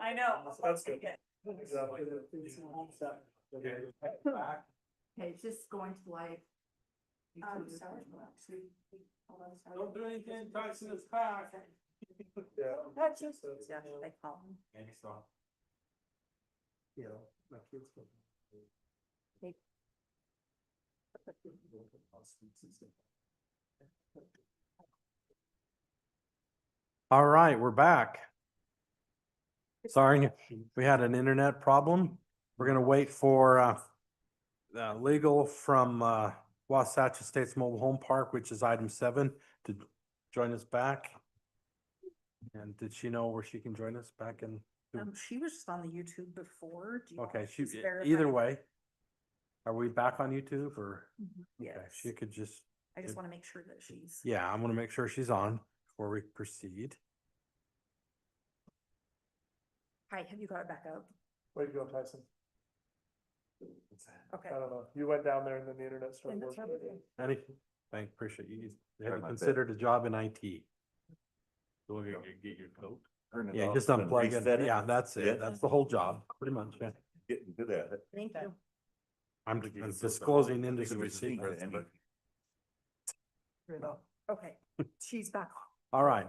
I know. That's good. Okay, it's just going to live. Sorry. Don't do anything, Tyson is back. Yeah. That's just. Yeah, they call them. Yeah, my kids. All right, we're back. Sorry, we had an internet problem. We're gonna wait for legal from Wasatch Estates Mobile Home Park, which is item 7, to join us back. And did she know where she can join us back in? She was just on the YouTube before. Do you want Okay, to just verify? either way. Are we back on YouTube or? Mhm, Okay, yes. she could just, I just want to make sure that she's. yeah, I'm gonna make sure she's on before we proceed. Hi, have you got it back up? Way to go, Tyson. Okay. I don't know. You went down there and then the internet started And that's working. everything. Appreciate you. Sorry Have about considered a job in IT. So we're gonna get your coat. Turn it Yeah, off just and unplug reset it. Yeah, that's Yeah. it. That's the whole job, pretty much. Yeah. Getting good at it. Thank you. I'm Think you I'm can put the disclosing whole- industry the receipt secrets, and but Okay, she's back. all right.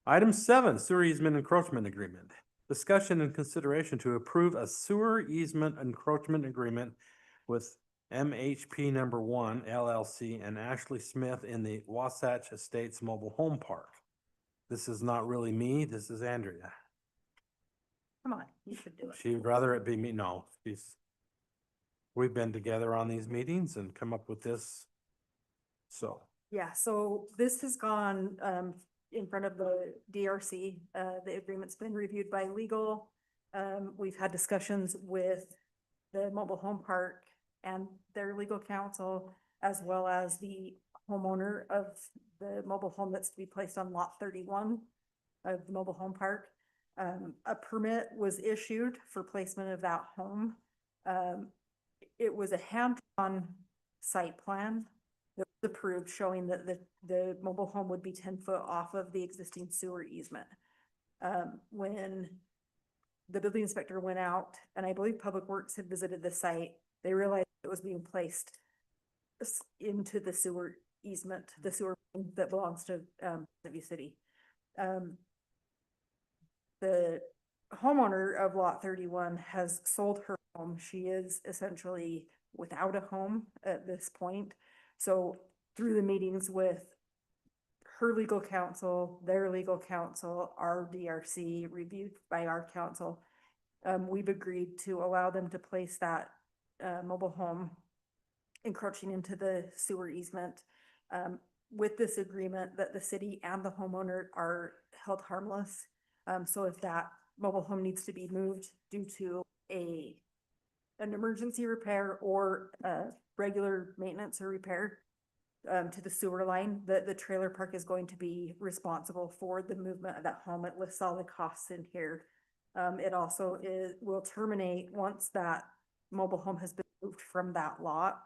Item 7, sewer easement encroachment agreement. Discussion and consideration to approve a sewer easement encroachment agreement with MHP number 1 LLC and Ashley Smith in the Wasatch Estates Mobile Home Park. This is not really me, this is Andrea. Come on, you should do it. She'd rather it be me. No, we've been together on these meetings and come up with this. So, Yeah, so this has gone in front of the DRC. The agreement's been reviewed by legal. We've had discussions with the mobile home park and their legal counsel, as well as the homeowner of the mobile home that's to be placed on lot 31 of the mobile home park. A permit was issued for placement of that home. It was a hand-drawn site plan that was approved, showing that the mobile home would be 10 foot off of the existing sewer easement. When the building inspector went out, and I believe Public Works had visited the site, they realized it was being placed into the sewer easement, the sewer that belongs to View City. The homeowner of lot 31 has sold her home. She is essentially without a home at this point. So through the meetings with her legal counsel, their legal counsel, our DRC, reviewed by our counsel, we've agreed to allow them to place that mobile home encroaching into the sewer easement. With this agreement that the city and the homeowner are held harmless. So if that mobile home needs to be moved due to an emergency repair or regular maintenance or repair to the sewer line, the trailer park is going to be responsible for the movement of that home. It lists all the costs in here. It also will terminate once that mobile home has been moved from that lot.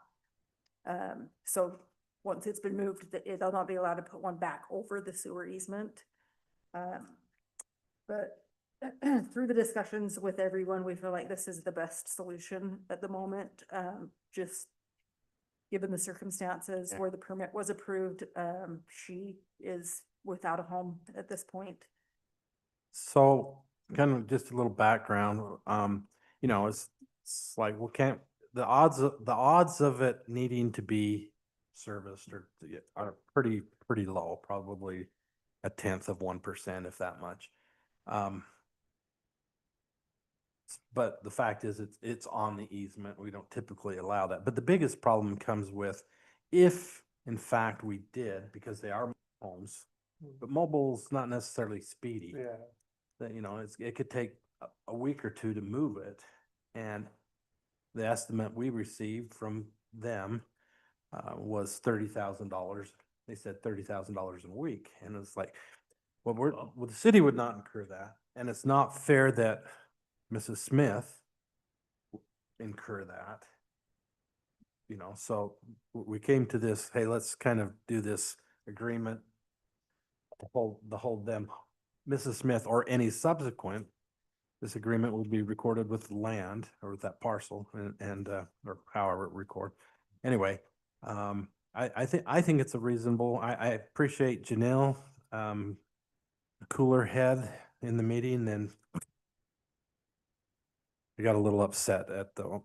So once it's been moved, they'll not be allowed to put one back over the sewer easement. But through the discussions with everyone, we feel like this is the best solution at the moment. Just given the circumstances Yeah. where the permit was approved, she is without a home at this point. so kind of just a little background, it's like, well, the odds of it needing to be serviced are pretty low, probably 0.1%, if that much. But the fact is, it's on the easement. We don't typically allow that. But the biggest problem comes with if, in fact, we did, because they are homes, but mobile's not necessarily speedy. Yeah. That, it could take a week or two to move it. And the estimate we received from them was $30,000. They said $30,000 a week. And it's like, well, the city would not incur that. And it's not fair that Mrs. Smith incur that. So we came to this, hey, let's kind of do this agreement to hold them, Mrs. Smith or any subsequent, this agreement will be recorded with the land or with that parcel and, or however it record. Anyway, I think it's a reasonable, I appreciate Janelle, cooler head in the meeting, and I got a little upset at the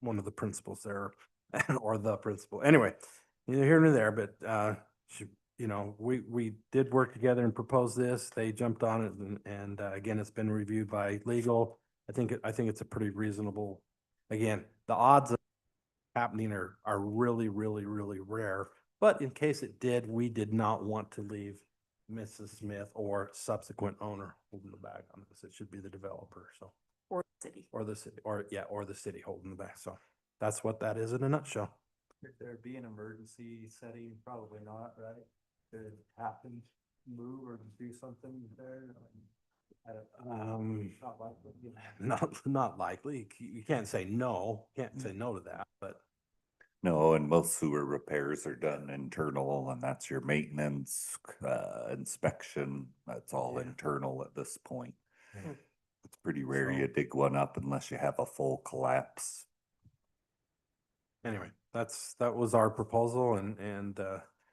one of the principals there or the principal. Anyway, neither here nor there, but, she, you know, we did work together and propose this. They jumped on it and again, it's been reviewed by legal. I think it's a pretty reasonable, again, the odds of happening are really, really, really rare. But in case it did, we did not want to leave Mrs. Smith or subsequent owner holding the bag on this. It should be the developer, so, Or city. or the city, or yeah, or the city holding the bag. So that's what that is in a nutshell. If there'd be an emergency setting, probably not, right? Could happen, move or do something there. I don't- Not likely, you know. Not likely. You can't say no, can't say no to that, but No, and most sewer repairs are done internal and that's your maintenance, inspection. That's all Yeah. internal at this point. Yeah. It's pretty rare So- you dig one up unless you have a full collapse. anyway, that was our proposal and,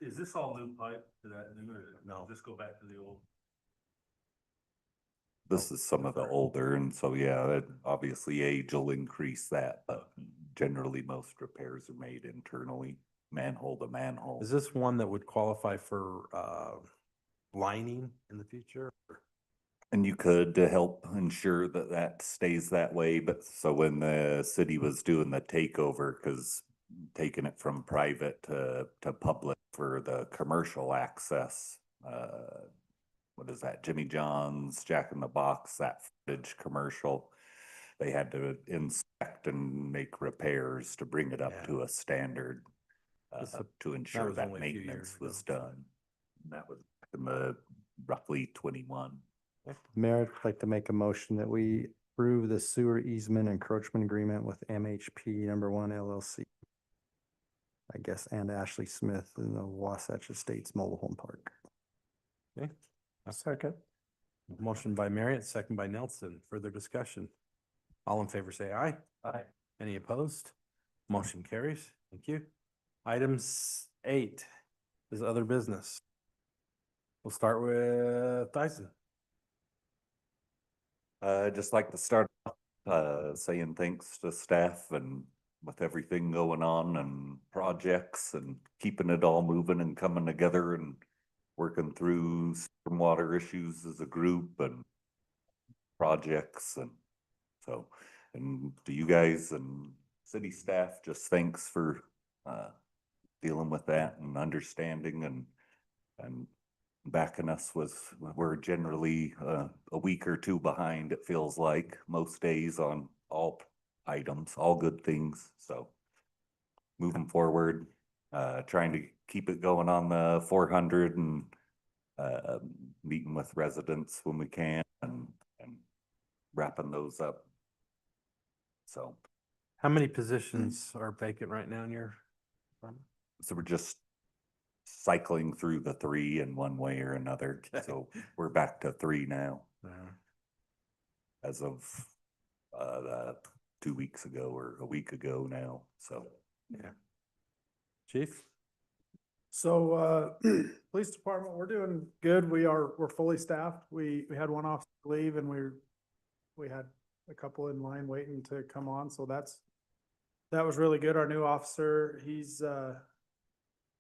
Is this all new pipe to that new, or No. just go back to the old? This is some of the older, and so, yeah, that obviously age will increase that, but generally most repairs are made internally, manhole to manhole. is this one that would qualify for, lining in the future? And you could to help ensure that that stays that way, but so when the city was doing the takeover, cause taking it from private to public for the commercial access, what is that, Jimmy John's, Jack in the Box, that footage commercial, they had to inspect and make repairs to bring it up Yeah. to a standard, This is- to ensure was that only a few years maintenance was ago. done. And that was back in the roughly 21. Mayor, I'd like to make a motion that we approve the sewer easement encroachment agreement with MHP #1 LLC. I guess, and Ashley Smith in the Wasatch Estates Mobile Home Park. Okay, A second. motion by Marriott, second by Nelson. Further discussion. All in favor, say aye. Aye. Any opposed? Motion carries. Thank you. Items 8 is other business. We'll start with Tyson. I'd just like to start off, saying thanks to staff and with everything going on and projects and keeping it all moving and coming together and working through stormwater issues as a group and projects and so, and to you guys and city staff, just thanks for, dealing with that and understanding and backing us with, we're generally a week or two behind, it feels like, most days on all items, all good things, so. Moving forward, trying to keep it going on the 400 and meeting with residents when we can and wrapping those up. So, How many positions are vacant right now in your? department? so we're just cycling through the 3 in one way or another, Okay. so we're back to 3 now. Uh, As of 2 weeks ago or a week ago now, so. Chief? So, police department, we're doing good. We're fully staffed. We had one officer leave and we had a couple in line waiting to come on, so that was really good. Our new officer, he's,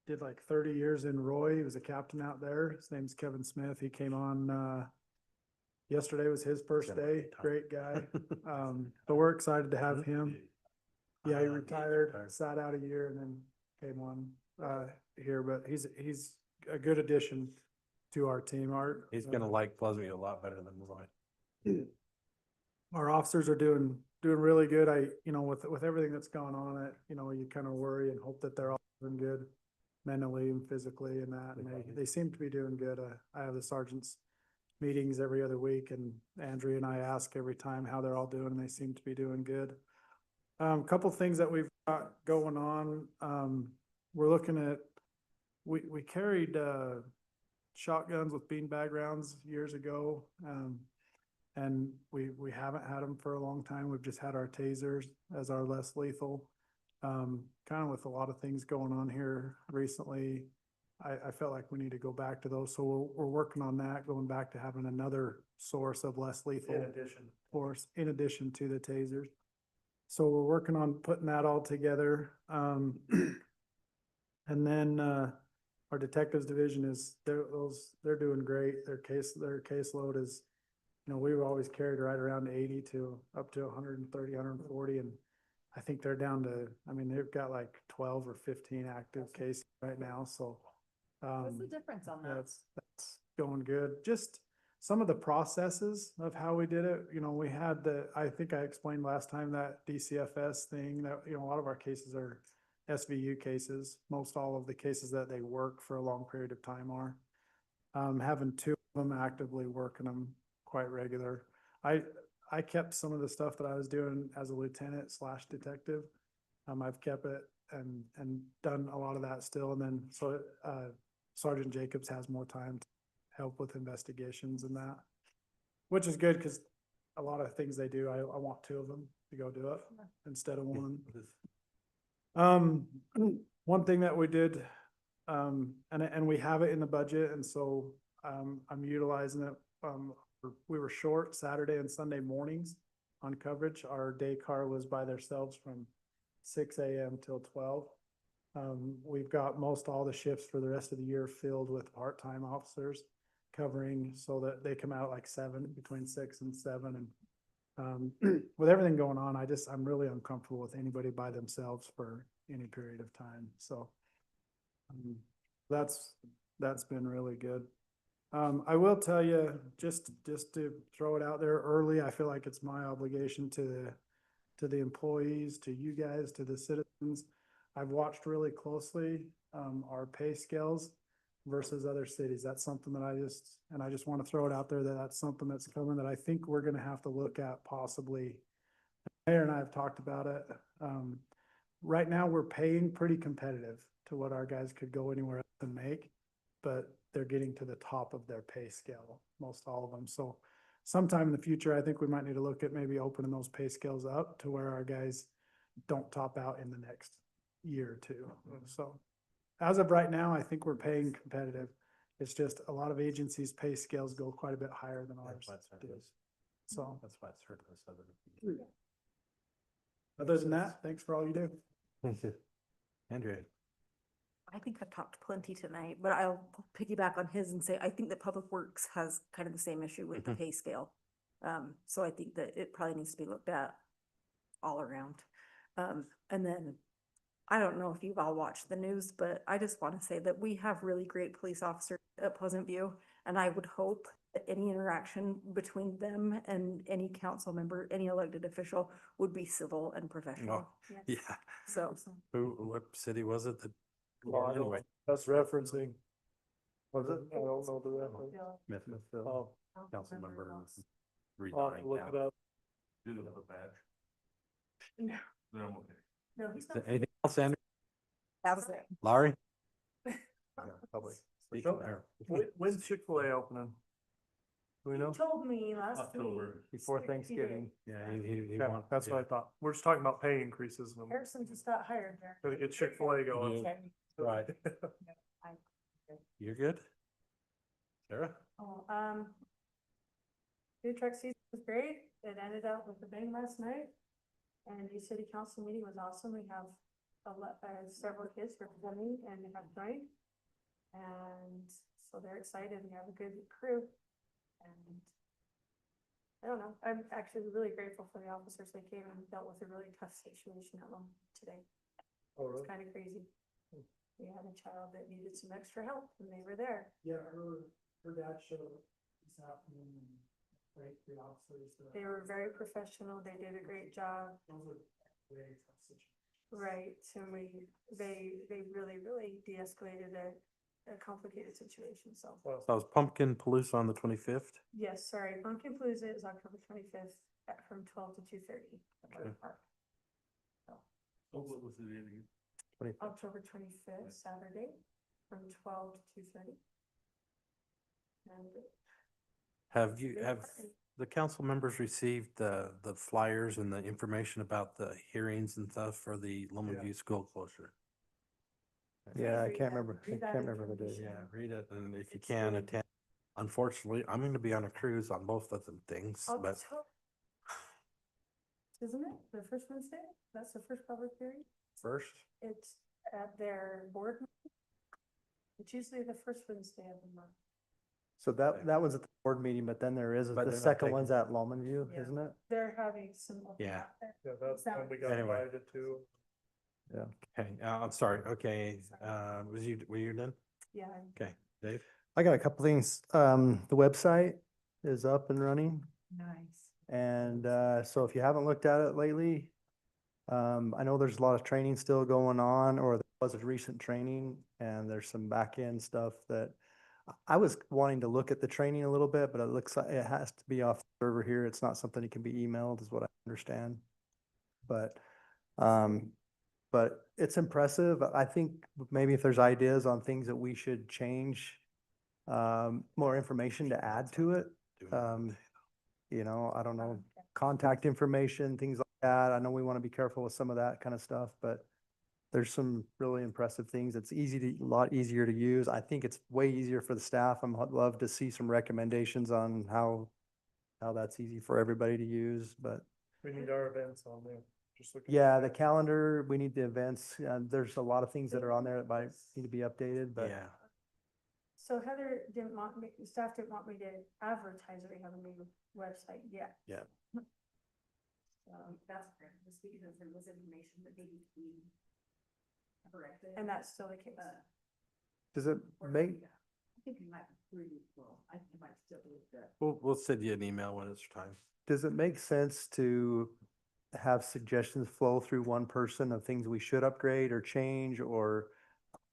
did like 30 years in Roy. He was a captain out there. His name's Kevin Smith. He came on, yesterday was his first day. Great guy. So we're excited to have him. Yeah, he retired, sat out a year and then came on, here, but he's a good addition to our team. He's gonna like Pleasantview a lot better than Roy. Our officers are doing really good. With everything that's gone on, you kind of worry and hope that they're all doing good mentally and physically and that, and they seem to be doing good. I have the sergeants meetings every other week and Andrea and I ask every time how they're all doing and they seem to be doing good. Couple things that we've got going on, we're looking at, we carried, shotguns with beanbag rounds years ago. And we haven't had them for a long time. We've just had our tasers as our less lethal. Kind of with a lot of things going on here recently, I felt like we need to go back to those. So we're working on that, going back to having another source of less lethal force in addition to the tasers. So we're working on putting that all together. And then, our detectives division is, they're doing great. Their caseload is, you know, we were always carried right around 80 to up to 130, 140, and I think they're down to, I mean, they've got like 12 or 15 active cases right now, so. What's the difference on that? That's going good. Just some of the processes of how we did it, you know, we had I think I explained last time that DCFS thing that, you know, a lot of our cases are SVU cases. Most all of the cases that they work for a long period of time are. Having two of them actively working them quite regular. I kept some of the stuff that I was doing as a lieutenant / detective. I've kept it and done a lot of that still. And then so Sergeant Jacobs has more time to help with investigations and that, which is good because a lot of things they do, I want two of them to go do it instead of one. One thing that we did, and we have it in the budget, and so I'm utilizing it. We were short Saturday and Sunday mornings on coverage. Our day car was by themselves from 6 a.m. till 12. We've got most all the shifts for the rest of the year filled with part-time officers covering so that they come out like between 6 and 7. And with everything going on, I'm really uncomfortable with anybody by themselves for any period of time. So that's been really good. I will tell you, just to throw it out there early, I feel like it's my obligation to the employees, to you guys, to the citizens. I've watched really closely our pay scales versus other cities. That's something that I just want to throw it out there that that's something that's coming that I think we're going to have to look at possibly. Mayor and I have talked about it. Right now, we're paying pretty competitive to what our guys could go anywhere else and make, but they're getting to the top of their pay scale, most all of them. So sometime in the future, I think we might need to look at maybe opening those pay scales up to where our guys don't top out in the next year or two. So as of right now, I think we're paying competitive. It's just a lot of agencies' pay scales go quite a bit higher than ours does. So That's why it's hurt us other. other than that, thanks for all you do. Thank you. Andrea. I think I've talked plenty tonight, but I'll piggyback on his and say, I think that Public Works has kind of the same issue with the pay scale. So I think that it probably needs to be looked at all around. And then, I don't know if you've all watched the news, but I just want to say that we have really great police officers at Pleasant View. And I would hope that any interaction between them and any council member, any elected official would be civil and professional. Yeah. So. What city was it that? Well, I don't- Anyway, That's referencing. Was it? I don't know the reference. Smithfield, Oh, council member. I'll have to look it up. Do they have a badge? No. Then I'm okay. No, he's not. Anything else, Andrew? That was it. Laurie? Public. Speak Nope. there. When's Chick-fil-A opening? Do we know? He told me last week. October. Before 60 Thanksgiving. days. Yeah, he Yeah, want- that's what I thought. We're just talking about pay increases. and Harrison just got hired there. Gotta get Chick-fil-A going. Yeah. Right. You're good? Sarah? Oh, food truck season was great. It ended up with a bang last night. And the city council meeting was awesome. We have several kids representing and they have joined. And so they're excited. We have a good crew. And I don't know, I'm actually really grateful for the officers that came and dealt with a really tough situation at home today. Oh, It's kind of crazy. We had a child that needed some extra help and they were there. Yeah, her dad showed up this afternoon and thanked the officers. They were very professional. They did a great job. Those are very tough situations. Right, and they really, really de-escalated a complicated situation, so. So it was Pumpkin Palooza on the 25th? Yes, sorry, Pumpkin Palooza is October 25th from 12 to 2:30. Okay. What was the name again? October 25th, Saturday, from 12 to 2:30. Have the council members received the flyers and the information about the hearings and stuff for the Loma Yeah. View school closure? Yeah, I Read can't that- remember, I read that can't remember the date. information. Yeah, read it, and if you It's can good. attend. Unfortunately, I'm going to be on a cruise on both of them things, but October. Isn't it the first Wednesday? That's the first public hearing? first, It's at their board. Meeting. It's usually the first Wednesday of the month. So that was at the board meeting, but then there is, But the they're not second one's taking- at Loman View, Yeah. isn't it? They're having some. Yeah. Yeah, that's when we got Anyway. invited to. okay, I'm sorry, okay, were you done? Yeah. Okay, Dave? I got a couple things. The website is up and running. Nice. And so if you haven't looked at it lately, I know there's a lot of training still going on, or there was a recent training, and there's some back end stuff that I was wanting to look at the training a little bit, but it looks like it has to be off the server here. It's not something that can be emailed, is what I understand. But it's impressive. I think maybe if there's ideas on things that we should change, more information to add to it. You know, I don't know, contact information, things like that. I know we want to be careful with some of that kind of stuff, but there's some really impressive things. It's a lot easier to use. I think it's way easier for the staff. I'd love to see some recommendations on how that's easy for everybody to use, but We need our events on there. Just look. yeah, the calendar, we need the events. There's a lot of things that are on there that might need to be updated, but Yeah, So Heather didn't want me, staff didn't want me to advertise that we have a new website yet. yeah. That's correct, just because there was information that needed to be corrected. And that's still the case. does it make, I think you might really, well, I think you might still do that. We'll send you an email when it's time. does it make sense to have suggestions flow through one person of things we should upgrade or change or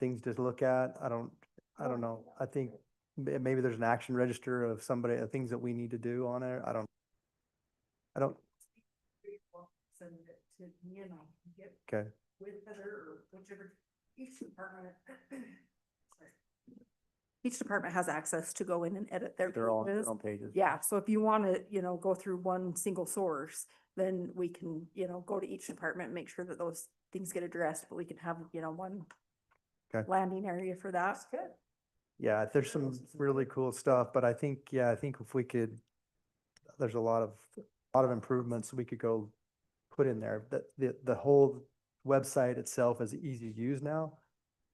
things to look at? I don't know. I think maybe there's an action register of somebody, things that we need to do on it. I don't, Send it to me and I'll get okay. with Heather or whichever, each department. sorry. Each department has access to go in and edit their They're all on their pages. own pages. Yeah, so if you want to, go through one single source, then we can, go to each department, make sure that those things get addressed, but we can have, one Okay. landing area for that. That's good. Yeah, there's some really cool stuff, but I think if we could, there's a lot of improvements we could go put in there. The whole website itself is easy to use now.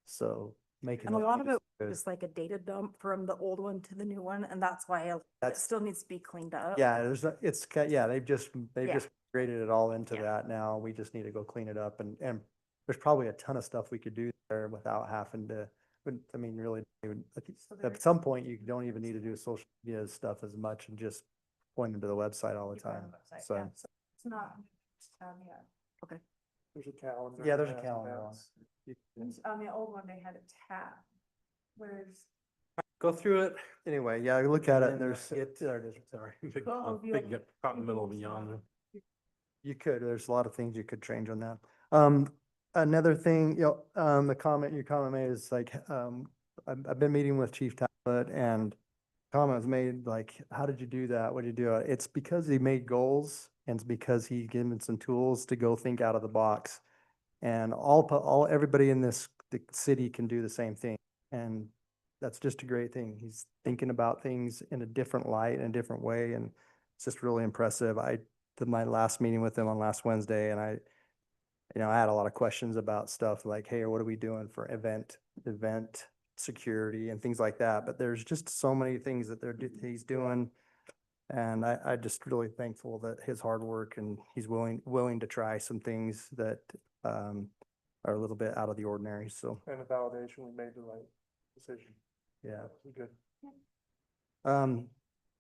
So making. And a those lot of changes it good. is like a data dump from the old one to the new one, and that's why it That's- still needs to be cleaned up. Yeah, they've just Yeah. created it all into Yeah. that now. We just need to go clean it up and there's probably a ton of stuff we could do there without having to, I mean, really, at some point, you don't even need to do social media stuff as much and just point them to the website all the Keep it on time. the website, So, yeah. So it's not, yet. There's a calendar. Yeah, there's a and calendar on events. On the old one, they had a tab. Whereas Go through it. anyway, yeah, look at it. and There's, get- there it is. Sorry. Big Oh, you big have- get caught in the middle of a yawn. You could, there's a lot of things you could change on that. Another thing, the comment, your comment made is like, I've been meeting with Chief Talbot and comment was made like, how did you do that? What did you do? It's because he made goals and it's because he given some tools to go think out of the box. And everybody in the city can do the same thing. And that's just a great thing. He's thinking about things in a different light, in a different way, and it's just really impressive. I did my last meeting with him on last Wednesday, and I had a lot of questions about stuff like, hey, what are we doing for event security and things like that? But there's just so many things that he's doing. And I just really thankful that his hard work and he's willing to try some things that are a little bit out of the ordinary. So, And a validation, we made the right decision. yeah. We good. And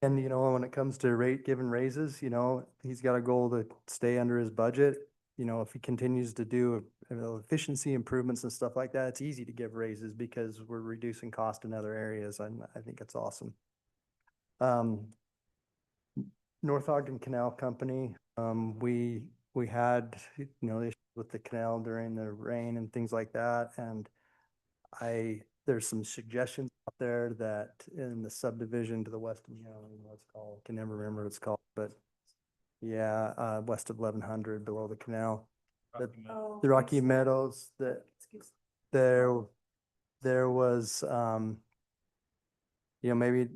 when it comes to giving raises, he's got a goal to stay under his budget. If he continues to do efficiency improvements and stuff like that, it's easy to give raises because we're reducing cost in other areas. And I think it's awesome. North Ogden Canal Company, we had, issues with the canal during the rain and things like that. And there's some suggestions out there that in the subdivision to the west of, what's called, can never remember what it's called, but yeah, west of 1100 below the canal, the, Oh, the Rocky Meadows, excuse- there was, maybe,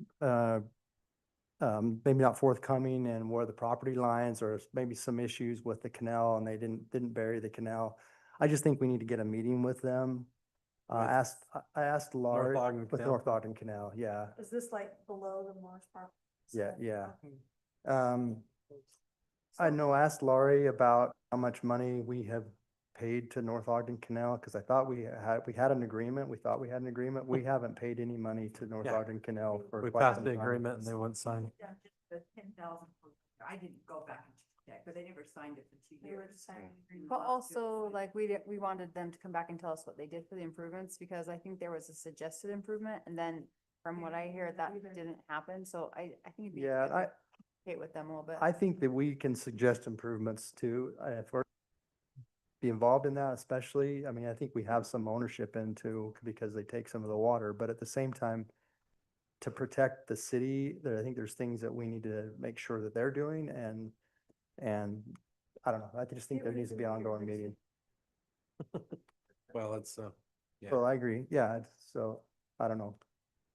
maybe not forthcoming and where the property lines or maybe some issues with the canal and they didn't bury the canal. I just think we need to get a meeting with them. With I asked Laurie, Ogden with Canal? North Ogden Canal, yeah, Is this like below the Morris Park? yeah, stuff? yeah. Okay. I know, asked Laurie about how much money we have paid to North Ogden Canal, because I thought we had an agreement, we thought we had an agreement. We haven't paid any money to North Yeah. Ogden Canal for We quite passed some the time. agreement and they wouldn't sign it. Yeah, just the 10,000. I didn't go back and check, but they never signed it for 2 They were years. just saying- But also, like, we wanted them to come back and tell us what they did for the improvements, because I think there was a suggested improvement, and then from what I hear, that Either. didn't happen, so I think it'd be. Yeah, good to communicate with them a little bit. I think that we can suggest improvements too, if we're be involved in that especially. I mean, I think we have some ownership into, because they take some of the water, but at the same time, to protect the city, I think there's things that we need to make sure that they're doing and I don't know, I just think there needs to be an ongoing meeting. Well, it's, yeah. So I agree, yeah, so, I don't know.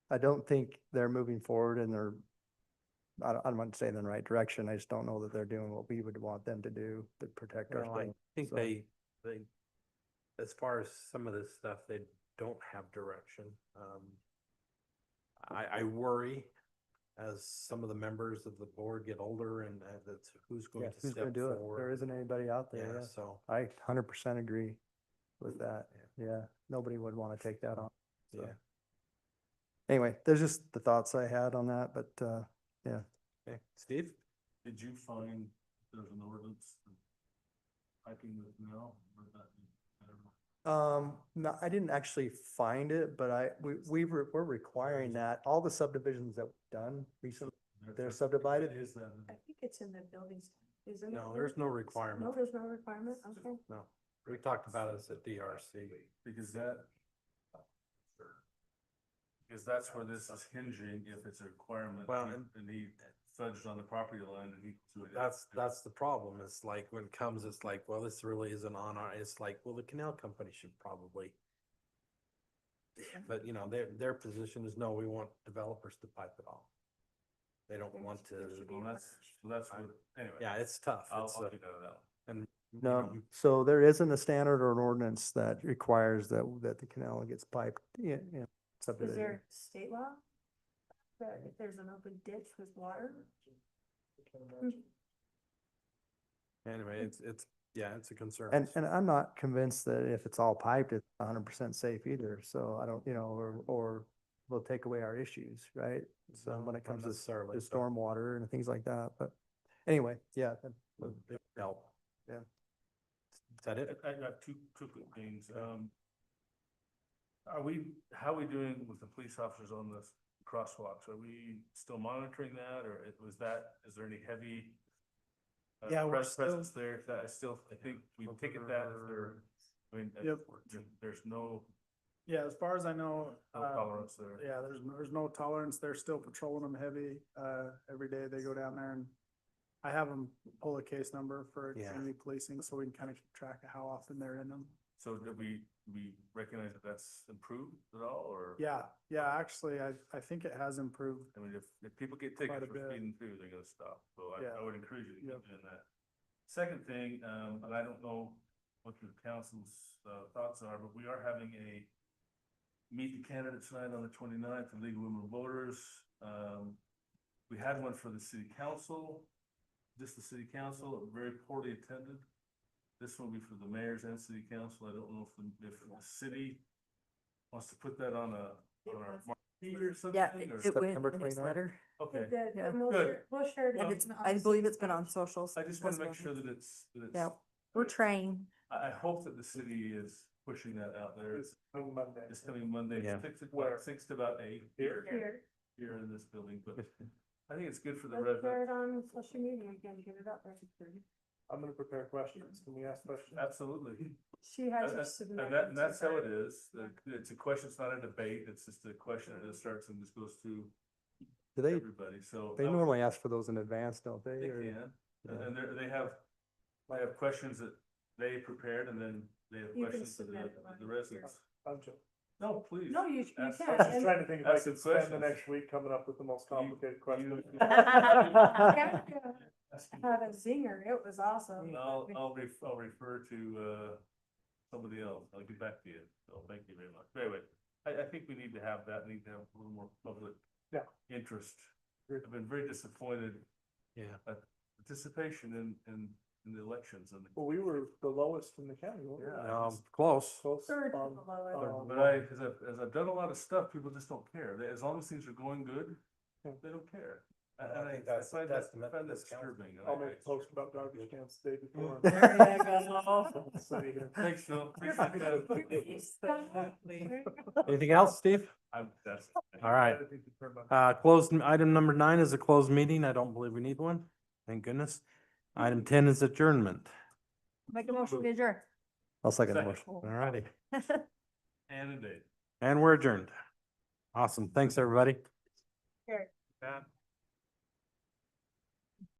I don't think they're moving forward and I don't want to say in the right direction, I just don't know that they're doing what we would want them to do to protect our Well, I stuff. think so. they, as far as some of this stuff, they don't have direction. I worry as some of the members of the board get older and that's who's going Yeah, to who's gonna step do it? forward. There isn't anybody out there, Yeah, yeah. so, I 100% agree with that, yeah, nobody would want to take that on, so. yeah. Anyway, there's just the thoughts I had on that, but, yeah. Okay, Steve? Did you find there's an ordinance piping the canal? Or that- I don't know. No, I didn't actually find it, but we're requiring that, all the subdivisions that we've done recently, they're subdivided. Is that? I think it's in the buildings, isn't it? No, there's no No, requirement. there's no requirement, okay. No, we talked about this at DRC. Because that. Because that's where this is hinging, if it's a requirement. Well, And he fudged on the property line and he. That's the problem. It's like when it comes, it's like, well, this really isn't on our, it's like, well, the canal company should probably. But their position is no, we want developers to pipe it off. They don't want to, Well, that's what, anyway. yeah, it's tough. I'll It's, figure that out. and No, so there isn't a standard or an ordinance that requires that the canal gets piped, Is subdivision. there state law? That if there's an open ditch with water? anyway, it's it's a concern. And I'm not convinced that if it's all piped, it's 100% safe either, so I don't, or we'll take away our issues, right? So No, when it not comes to necessarily, the but- stormwater and things like that, but anyway, yeah. It would help. Yeah. Is that it? I got two quick things. How are we doing with the police officers on the crosswalks? Are we still monitoring that or is there any heavy? Yeah, we're still- presence there? That I think we ticket that if they're, I mean, Yep. there's no Yeah, as far as I know, tolerance there. yeah, there's no tolerance. They're still patrolling them heavy, every day they go down there and I have them pull a case number for Yeah. community policing, so we can kind of keep track of how often they're in them. So do we recognize that that's improved at all or? Yeah, actually, I think it has improved. I mean, if people get Quite tickets a for bit. speeding through, they're gonna stop. So Yeah. I would encourage you to Yep. keep doing that. Second thing, and I don't know what the council's thoughts are, but we are having a meet the candidates night on the 29th of League of Women Voters. We had one for the city council, just the city council, very poorly attended. This one will be for the mayors and city council. I don't know if the city wants to put that on our marquee or something. Yeah, or- it went September in 29th? newsletter, Okay. Yeah. We'll share it. and on- it's, on I the believe city's it's been on page. socials. I just want as to make well. sure that it's. Yeah, we're trying. I hope that the city is pushing that out there. It's coming Monday, Yeah. 6 to about 8 Here, here in this building, but I think it's good for the let's share residents. it on social media again, get it out there. I'm gonna prepare questions. Can we ask questions? Absolutely. She has. And her submitted and that's to how it her. is. It's a question, it's not a debate. It's just a question that starts and just goes through Do they, everybody, so. they normally ask for those in advance, don't they? They or- can, Yeah. and they have questions that they prepared and then they have You can questions for submit the residents. I'm just, No, please. No, you Ask can. I was just and- trying to think if I Ask the could spend the questions. next week coming up with the most complicated questions. Had a zinger, it was awesome. I'll refer to, somebody else. I'll get back to you. So thank you very much. Anyway, I think we need to have that, need to have a little more public Yeah. interest. I've been very disappointed Yeah. at participation in the elections and. Well, we were the lowest in the county. weren't we? Yeah. Close. Close, Third to um, the lowest. But as I've done a lot of stuff, people just don't care. As long as things are going good, Yeah. they don't care. Well, And I think that's- find that's that, the I find that message of council. disturbing. and I'll I- make a post about garbage cans the day before. There you City here. Thanks, Phil. Appreciate that. Anything else, Steve? That's. All right. Closed, item number 9 is a closed meeting. I don't believe we need one. Thank goodness. Item 10 is adjournment. Make a motion to adjourn. I'll second the Second. motion. All righty. And a date. And we're adjourned. Awesome. Thanks, everybody. Here. Pat?